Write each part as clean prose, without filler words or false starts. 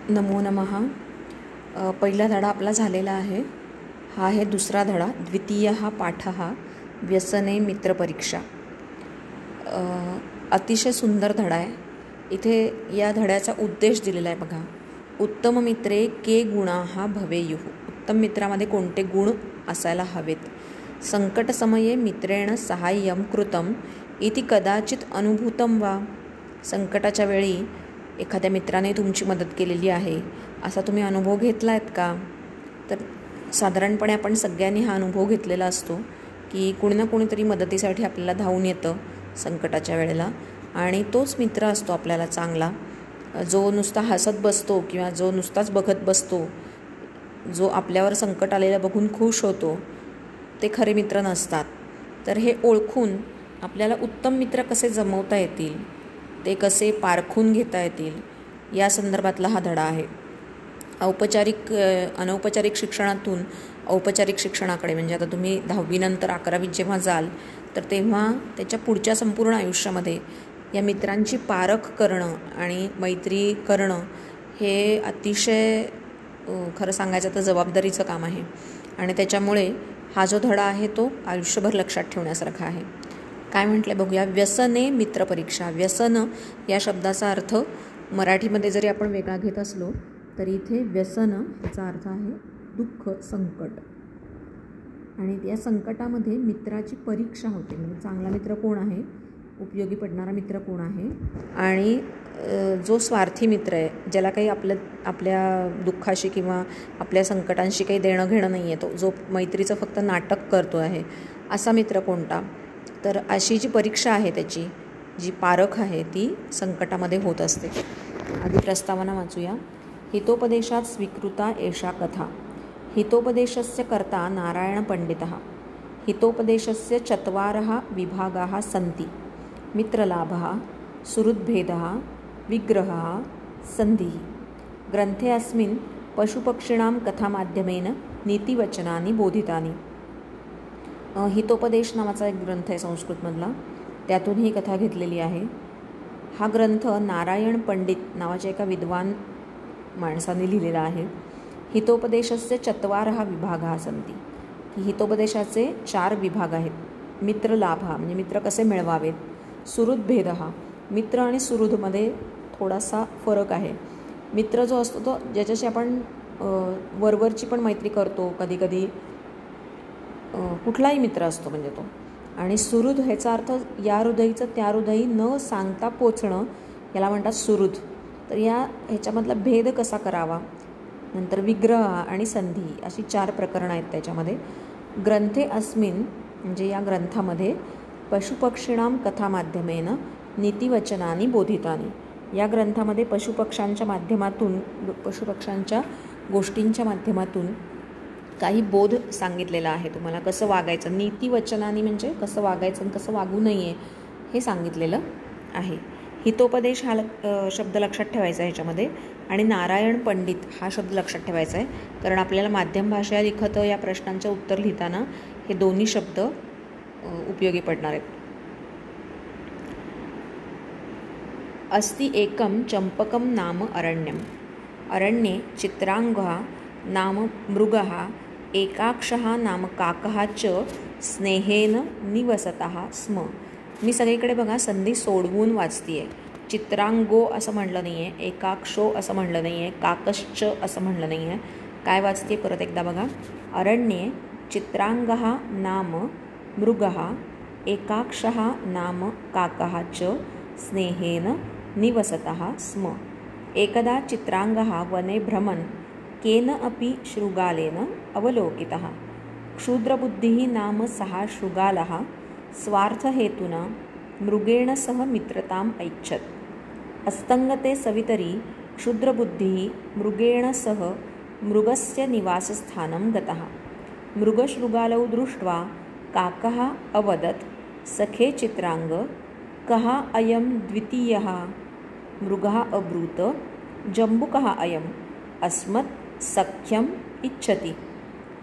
नमो नमः. पहिला धडा आपला झालेला आहे. हा आहे दुसरा धडा. द्वितीयः पाठः व्यसने मित्रपरीक्षा. अतिशय सुंदर धडा आहे. इथे या धड्याचा उद्देश दिलेला आहे बघा. उत्तम मित्रे के गुणाः भवेयुः. उत्तम मित्रामध्ये कोणते गुण असायला हवेत. संकटसमये मित्रेण साहाय्यं कृतं इति कदाचित अनुभूतं वा. संकटाच्या वेळी एखाद्या मित्राने तुमची मदत केलेली आहे असा तुम्ही अनुभव घेतला आहेत का? तर साधारणपणे आपण सगळ्यांनी हा अनुभव घेतलेला असतो की कोणी ना कोणीतरी मदतीसाठी आपल्याला धावून येतं संकटाच्या वेळेला, आणि तोच मित्र असतो आपल्याला चांगला, जो नुसता हसत बसतो किंवा जो नुसताच बघत बसतो, जो आपल्यावर संकट आलेलं बघून खुश होतो. ते खरे मित्र नसतात. तर हे ओळखून आपल्याला उत्तम मित्र कसे जमवता येतील, ते कसे पारखून घेता येतील, या संदर्भातला हा धडा आहे. अनौपचारिक शिक्षणातून औपचारिक शिक्षणाकडे, म्हणजे आता तुम्ही 10वी नंतर 11वीत जेव्हा जाल तर तेव्हा त्याच्या पुढच्या संपूर्ण आयुष्यामध्ये या मित्रांची पारख करणं आणि मैत्री करणं हे अतिशय खरं सांगायचं तर जबाबदारीचं काम आहे. आणि त्याच्यामुळे हा जो धडा आहे तो आयुष्यभर लक्षात ठेवण्यासारखा आहे. काय म्हटलं बघूया. व्यसने मित्रपरीक्षा. व्यसन या शब्दाचा अर्थ मराठीमध्ये जरी आपण वेगळा घेत असलो तरी इथे व्यसन याचा अर्थ आहे दुःख, संकट. आणि या संकटामध्ये मित्राची परीक्षा होते. म्हणजे चांगला मित्र कोण आहे, उपयोगी पडणारा मित्र कोण आहे, आणि जो स्वार्थी मित्र आहे, ज्याला काही आपल्या दुःखाशी किंवा आपल्या संकटांशी काही देणं घेणं नाही आहे, तो जो मैत्रीचं फक्त नाटक करतो आहे, असा मित्र कोणता. तर अशी जी परीक्षा आहे, त्याची जी पारख आहे ती संकटामध्ये होत असते. आधी प्रस्तावना वाचूया. हितोपदेशात स्वीकृता एषा कथा. हितोपदेशस्य कर्ता नारायण पंडितः. हितोपदेशस्य चत्वारः विभागाः सन्ति. मित्रलाभः, सुहृद्भेदः, विग्रहः, सन्धिः. ग्रंथे अस्मिन् पशुपक्षिणां कथामाध्यमेन नीतिवचनानि बोधितानि. हितोपदेश नावाचा एक ग्रंथ आहे संस्कृतमधला, त्यातून ही कथा घेतलेली आहे. हा ग्रंथ नारायण पंडित नावाच्या एका विद्वान माणसाने लिहिलेला आहे. हितोपदेशस्य चत्वारः विभागाः सन्ति. की हितोपदेशाचे 4 विभाग आहेत. मित्रलाभः म्हणजे मित्र कसे मिळवावेत. सुहृद्भेदः, मित्र आणि सुहृदमध्ये थोडासा फरक आहे. मित्र जो असतो तो ज्याच्याशी आपण वरवरची पण मैत्री करतो, कधी कधी कुठलाही मित्र असतो म्हणजे तो. आणि सुहृद ह्याचा अर्थ या हृदयीचं त्या हृदयी न सांगता पोचणं, याला म्हणतात सुहृद. तर ह्याच्यामधला भेद कसा करावा. नंतर विग्रह आणि संधी अशी 4 प्रकरणं आहेत त्याच्यामध्ये. ग्रंथे अस्मिन् म्हणजे या ग्रंथामध्ये पशुपक्षिणां कथामाध्यमेन नीतिवचनानि बोधितानि. या ग्रंथामध्ये पशुपक्ष्यांच्या गोष्टींच्या माध्यमातून काही बोध सांगितलेला आहे. तुम्हाला कसं वागायचं. नीतिवचनानी म्हणजे कसं वागायचं आणि कसं वागू नये हे सांगितलेलं आहे. हितोपदेश हा शब्द लक्षात ठेवायचा आहे ह्याच्यामध्ये, आणि नारायण पंडित हा शब्द लक्षात ठेवायचा आहे, कारण आपल्याला माध्यम भाषा लिखत या प्रश्नांचं उत्तर लिहिताना हे दोन्ही शब्द उपयोगी पडणार आहेत. अस्ति एकं चंपकं नाम अरण्यम. अरण्ये चित्रांगः नाम मृगः, एकाक्षः नाम काकः च स्नेहेन निवसतः स्म. मी सगळीकडे बघा संधी सोडवून वाचते आहे. चित्रांगो असं म्हणलं नाही आहे, एकाक्षो असं म्हणलं नाही आहे, काकश्च असं म्हणलं नाही आहे. काय वाचते परत एकदा बघा. अरण्ये चित्रांगः नाम मृगः, एकाक्षः नाम काकः च स्नेहेन निवसतः स्म. एकदा चित्रांगः वने भ्रमन् केन अपि शृगालेन अवलोकितः. क्षुद्रबुद्धिः नाम सः शृगालः स्वार्थहेतुना मृगेण सह मित्रताम् ऐच्छत्. अस्तंगते सवितरी क्षुद्रबुद्धिः मृगेण सह मृगस्य निवासस्थानं गतः. मृगशृगालौ दृष्ट्वा काकः अवदत्, सखे चित्रांग, कः अयं द्वितीयः. मृगः अब्रूत, जम्बुकः अयम्, अस्मत् सख्यम् इच्छति.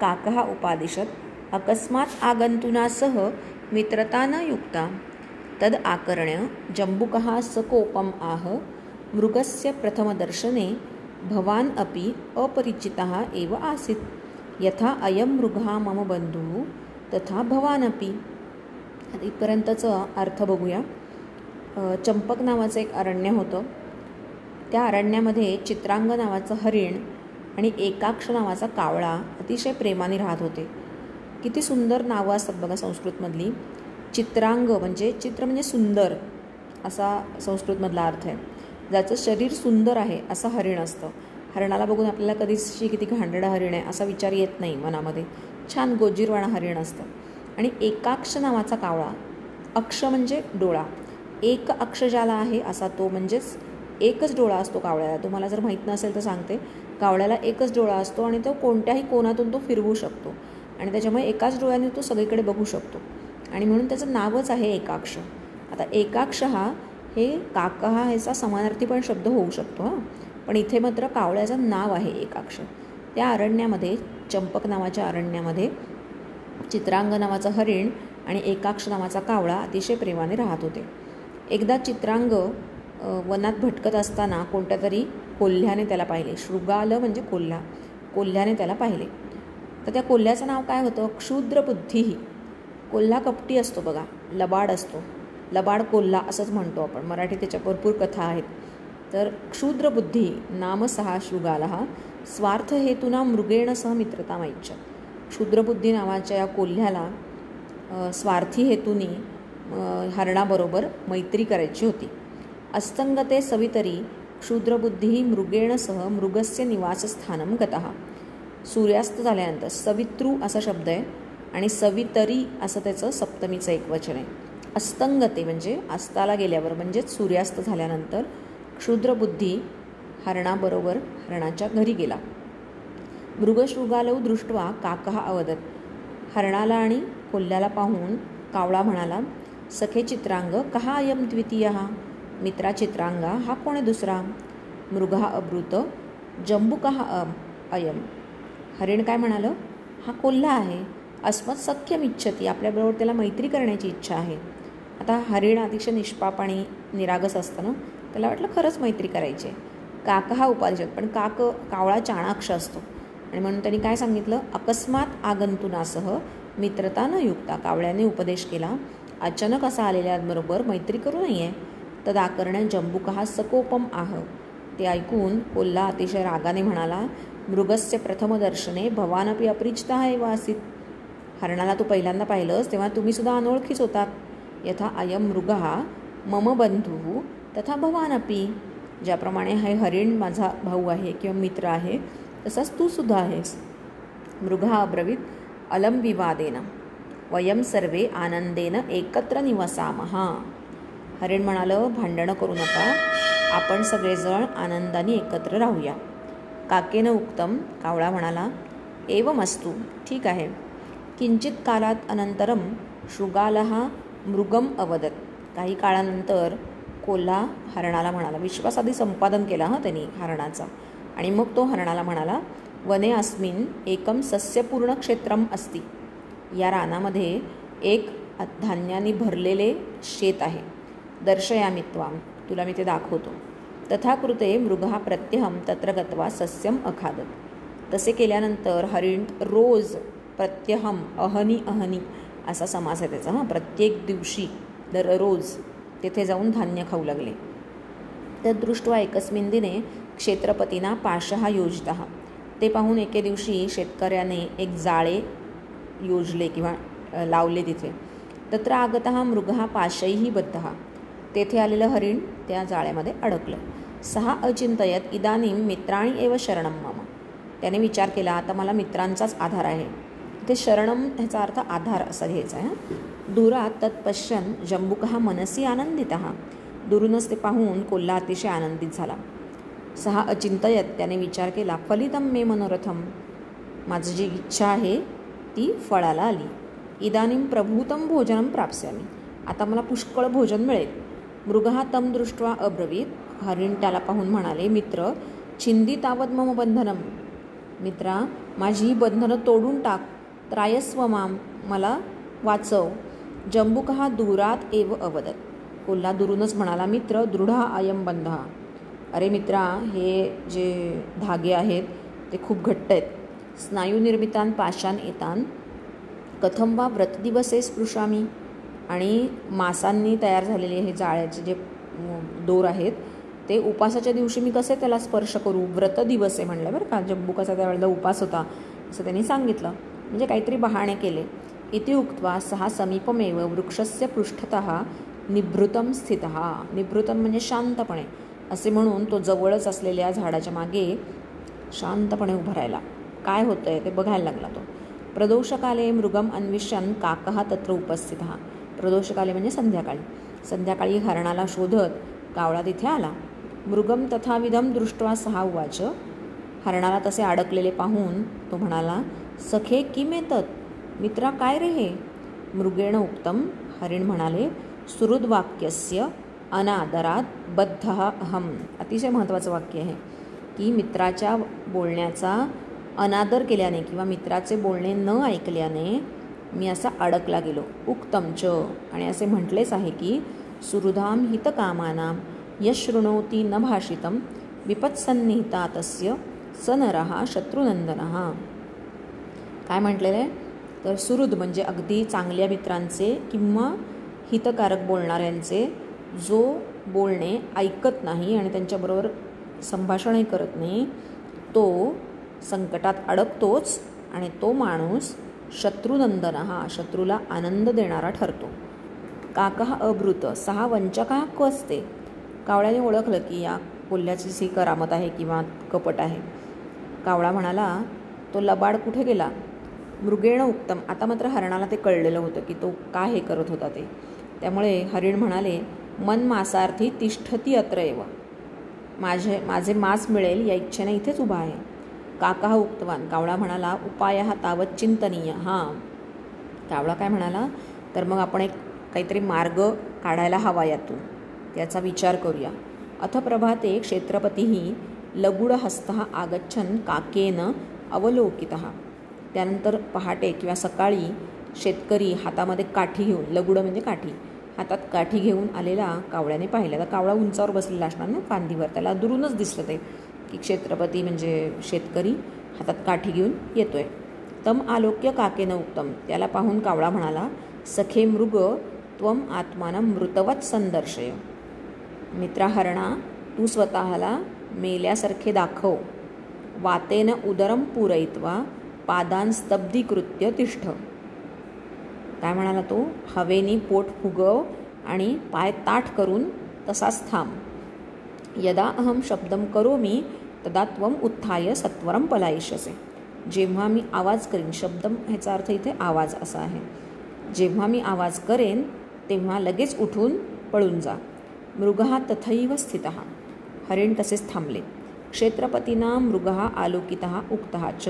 काकः उपादिशत्, अकस्मात् आगन्तुना सह मित्रता न युक्ता. तद् आकर्ण्य जम्बुकः सकोपम् आह. मृगस्य प्रथमदर्शने भवान् अपि अपरिचितः एव आसीत् यथा अयं मृगः मम बन्धुः तथा भवान् अपि. इथपर्यंतचं अर्थ बघूया. चंपक नावाचं एक अरण्य होतं. त्या अरण्यामध्ये चित्रांग नावाचं हरिण आणि एकाक्ष नावाचा कावळा अतिशय प्रेमाने राहत होते. किती सुंदर नावं असतात बघा संस्कृतमधली. चित्रांग म्हणजे चित्र म्हणजे सुंदर असा संस्कृतमधला अर्थ आहे. ज्याचं शरीर सुंदर आहे असं हरिण असतं. हरणाला बघून आपल्याला कधीच किती घाणेरडं हरिण आहे असा विचार येत नाही मनामध्ये. छान गोजीरवाणा हरिण असतं. आणि एकाक्ष नावाचा कावळा, अक्ष म्हणजे डोळा, एक अक्ष ज्याला आहे असा तो, म्हणजेच एकच डोळा असतो कावळ्याला. तुम्हाला जर माहीत नसेल तर सांगते, कावळ्याला एकच डोळा असतो आणि तो कोणत्याही कोनातून तो फिरवू शकतो आणि त्याच्यामुळे एकाच डोळ्याने तो सगळीकडे बघू शकतो आणि म्हणून त्याचं नावच आहे एकाक्ष. आता एकाक्ष हा हे काका हा ह्याचा समानार्थी पण शब्द होऊ शकतो हां, पण इथे मात्र कावळ्याचं नाव आहे एकाक्ष. त्या अरण्यामध्ये, चंपक नावाच्या अरण्यामध्ये चित्रांग नावाचं हरिण आणि एकाक्ष नावाचा कावळा अतिशय प्रेमाने राहत होते. एकदा चित्रांग वनात भटकत असताना कोणत्या तरी कोल्ह्याने त्याला पाहिले. शृगाल म्हणजे कोल्हा, कोल्ह्याने त्याला पाहिले. तर त्या कोल्ह्याचं नाव काय होतं? क्षुद्रबुद्धीही. कोल्हा कपटी असतो बघा, लबाड असतो, लबाड कोल्हा असंच म्हणतो आपण. मराठी त्याच्या भरपूर कथा आहेत. तर क्षुद्रबुद्धी नाम सहा शृगालः स्वार्थहेतूना मृगेण सह मित्रतामैच्छत्. क्षुद्रबुद्धी नावाच्या या कोल्ह्याला स्वार्थी हेतूनी हरणाबरोबर मैत्री करायची होती. अस्तंगते सवितरी क्षुद्रबुद्धी मृगेण सह मृगस्य निवासस्थानं गतः. सूर्यास्त झाल्यानंतर, सवितृ असा शब्द आहे आणि सवितरी असं त्याचं सप्तमीचं एक वचन आहे. अस्तंगते म्हणजे अस्ताला गेल्यावर, म्हणजेच सूर्यास्त झाल्यानंतर क्षुद्रबुद्धी हरणाबरोबर हरणाच्या घरी गेला. मृगशृगालौ दृष्ट्वा काकः अवदत्. हरणाला आणि कोल्ह्याला पाहून कावळा म्हणाला, सखे चित्रांग कहा अयम द्वितीयः. मित्रा चित्रांगा, हा कोण आहे दुसरा? मृगः अब्रूत जंबुकः अयम. हरिण काय म्हणालं? हा कोल्हा आहे. अस्मत् सख्यम इच्छती, आपल्याबरोबर त्याला मैत्री करण्याची इच्छा आहे. आता हरिण अतिशय निष्पाप आणि निरागस असतं ना, त्याला वाटलं खरंच मैत्री करायची आहे. काक हा उपादेश, पण कावळा चाणाक्ष असतो आणि म्हणून त्यांनी काय सांगितलं? अकस्मात आगंतुनासह मित्रता न युक्ता. कावळ्याने उपदेश केला, अचानक असा आलेल्याबरोबर मैत्री करू नये. तदाकरण्य जंबुकः सकोपम आह. ते ऐकून कोल्हा अतिशय रागाने म्हणाला, मृगस्य प्रथमदर्शने भवानपि अपरिचितः एव आसीत्. हरणाला तू पहिल्यांदा पाहिलंस तेव्हा तुम्ही सुद्धा अनोळखीच होतात. यथा अयम मृगः मम बंधुः तथा भवानपि. ज्याप्रमाणे हे हरिण माझा भाऊ आहे किंवा मित्र आहे, तसाच तू सुद्धा आहेस. मृगः अब्रवीत अलम विवादेन वयम सर्वे आनंदेन एकत्र निवसामः. हरिण म्हणालं, भांडणं करू नका, आपण सगळेजण आनंदाने एकत्र राहूया. काकेनं उक्तम, कावळा म्हणाला, एवमस्तु, ठीक आहे. किंचित कालात अनंतरम शृगालः मृगम अवदत. काही काळानंतर कोल्हा हरणाला म्हणाला, विश्वासादी संपादन केला त्यांनी हरणाचा, आणि मग तो हरणाला म्हणाला, वने अस्मिन एकम सस्यपूर्ण क्षेत्रम अस्ति. या रानामध्ये एक धान्याने भरलेले शेत आहे. दर्शयामि त्वाम, तुला मी ते दाखवतो. तथा कृते मृगः प्रत्यहम तत्र गत्वा सस्यम अखादत. तसे केल्यानंतर हरिण रोज, प्रत्यहम अहनी अहनी असा समास आहे त्याचा, प्रत्येक दिवशी दररोज तेथे जाऊन धान्य खाऊ लागले. तद्दृष्ट्वा एकस्मिन् दिने क्षेत्रपतीना पाशः योजितः. ते पाहून एके दिवशी शेतकऱ्याने एक जाळे योजले किंवा लावले तिथे. तत्र आगतः मृगः पाशैः बद्धः. तेथे आलेलं हरिण त्या जाळ्यामध्ये अडकलं. सहा अचिंतयत इदानीं मित्राणि एव शरणं मम. त्याने विचार केला, आता मला मित्रांचाच आधार आहे. ते शरणम ह्याचा अर्थ आधार असा घ्यायचा आहे. दुरात तत्पश्यन जंबुकः मनसी आनंदितः. दुरूनच ते पाहून कोल्हा अतिशय आनंदित झाला. सहा अचिंतयत, त्याने विचार केला, फलितम मे मनोरथम. माझी जी इच्छा आहे ती फळाला आली. इदानीं प्रभूतं भोजनं प्राप्स्यामि. आता मला पुष्कळ भोजन मिळेल. मृगः तं दृष्ट्वा अब्रवीत. हरिण त्याला पाहून म्हणाले, मित्र छिंदी तावद मम बंधनम. मित्रा, माझी ही बंधनं तोडून टाक. त्रायस्व माम, मला वाचव. जंबुकः दूरात एव अवदत. कोल्हा दुरूनच म्हणाला, मित्र दृढ अयम बंधः. अरे मित्रा, हे जे धागे आहेत ते खूप घट्ट आहेत. स्नायुनिर्मितान पाशान एतान कथम वा व्रतदिवसे स्पृशामी. आणि मांसांनी तयार झालेले हे जाळ्याचे जे दोर आहेत ते उपासाच्या दिवशी मी कसे त्याला स्पर्श करू. व्रतदिवसे म्हणलं बरं का, जम्बुकाचा त्यावेळेला उपास होता असं त्यांनी सांगितलं, म्हणजे काहीतरी बहाणे केले. इति उक्त्वा सहा समीपमेव वृक्षस्य पृष्ठतः निभृतं स्थितः. निभृतं म्हणजे शांतपणे असे म्हणून तो जवळच असलेल्या झाडाच्या मागे शांतपणे उभा राहिला. काय होतंय ते बघायला लागला तो. प्रदोषकाले मृगम अन्विष्यन् काकः तत्र उपस्थितः. प्रदोषकाले म्हणजे संध्याकाळी. संध्याकाळी हरणाला शोधत कावळा तिथे आला. मृगम तथाविधम दृष्ट्वा सहा उवाच. हरणाला तसे अडकलेले पाहून तो म्हणाला, सखे किम एतत्. मित्रा, काय रे हे. मृगेण उक्तम. हरिण म्हणाले, सुहृद्वाक्यस्य अनादरात बद्धः अहम. अतिशय महत्त्वाचं वाक्य आहे की मित्राच्या बोलण्याचा अनादर केल्याने किंवा मित्राचे बोलणे न ऐकल्याने मी असा अडकला गेलो. उक्तम च. आणि असे म्हटलेच आहे की सुहृदाम हितकामानां यशृणोति न भाषितं विपत्सन्निहिता तस्य स नरः शत्रुनंदनः. काय म्हटलेलं आहे तर सुहृद म्हणजे अगदी चांगल्या मित्रांचे किंवा हितकारक बोलणाऱ्यांचे जो बोलणे ऐकत नाही आणि त्यांच्याबरोबर संभाषणही करत नाही तो संकटात अडकतोच आणि तो माणूस शत्रुनंदनः शत्रूला आनंद देणारा ठरतो. काकः अब्रूत. सहा वंचकः क्व अस्ते. कावळ्याने ओळखलं की या कोल्ह्याची ही करामत आहे किंवा कपट आहे. कावळा म्हणाला, तो लबाड कुठे गेला. मृगेण उक्तम. आता मात्र हरणाला ते कळलेलं होतं की तो का हे करत होता ते. त्यामुळे हरिण म्हणाले, मन मांसार्थी तिष्ठती अत्र एव. माझे मांस मिळेल या इच्छेने इथेच उभा आहे. काकः उक्तवान. कावळा म्हणाला, उपायः तावत् चिंतनीय. हां, कावळा काय म्हणाला तर मग आपण एक काहीतरी मार्ग काढायला हवा यातून, त्याचा विचार करूया. अथ प्रभाते क्षेत्रपतीः लगुडहस्तः आगच्छन् काकेन अवलोकितः. त्यानंतर पहाटे किंवा सकाळी शेतकरी हातामध्ये काठी घेऊन, लगुडं म्हणजे काठी, हातात काठी घेऊन आलेला कावळ्याने पाहिलं. तर कावळा उंचावर बसलेला असणार ना फांदीवर, त्याला दुरूनच दिसलं ते की क्षेत्रपती म्हणजे शेतकरी हातात काठी घेऊन येतोय. तम आलोक्य काकेन उक्तम. त्याला पाहून कावळा म्हणाला, सखे मृग त्वम आत्मानं मृतवत संदर्शय. मित्रा हरणा, तू स्वतःला मेल्यासारखे दाखव. वातेन उदरम पूरयित्वा पादान स्तब्धीकृत्य तिष्ठ. काय म्हणाला तो, हवेनी पोट फुगव आणि पाय ताठ करून तसाच थांब. यदा अहम शब्दम करोमी तदा त्वम उत्थाय सत्वरम पलायिष्यसे. जेव्हा मी आवाज करीन, शब्दम ह्याचा अर्थ इथे आवाज असा आहे, जेव्हा मी आवाज करेन तेव्हा लगेच उठून पळून जा. मृगः तथैव स्थितः. हरिण तसेच थांबले. क्षेत्रपतीना मृगः आलोकितः उक्तः च.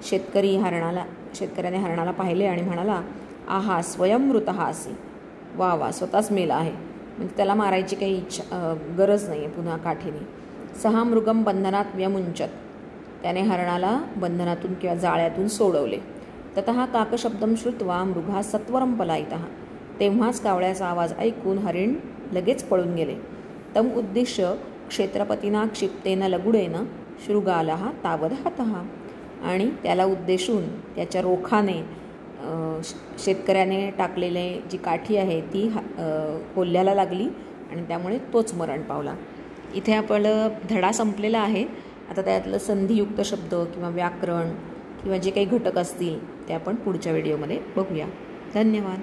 शेतकऱ्याने हरणाला पाहिले आणि म्हणाला, आहा स्वयंमृतः असि. वा वा, स्वतःच मेला आहे, म्हणजे त्याला मारायची काही गरज नाही आहे पुन्हा काठीने. सहा मृगम बंधनात व्यमुंचत. त्याने हरणाला बंधनातून किंवा जाळ्यातून सोडवले. ततः काकशब्दम श्रुत्वा मृगः सत्वरम पलायितः. तेव्हाच कावळ्याचा आवाज ऐकून हरिण लगेच पळून गेले. तम उद्दिश्य क्षेत्रपतीना क्षिप्तेन लगुडेन शृगालः तावद हतः. आणि त्याला उद्देशून त्याच्या रोखाने शेतकऱ्याने टाकलेले जी काठी आहे ती कोल्ह्याला लागली आणि त्यामुळे तोच मरण पावला. इथे आपलं धडा संपलेला आहे. आता त्यातलं संधियुक्त शब्द किंवा व्याकरण किंवा जे काही घटक असतील ते आपण पुढच्या व्हिडिओमध्ये बघूया. धन्यवाद.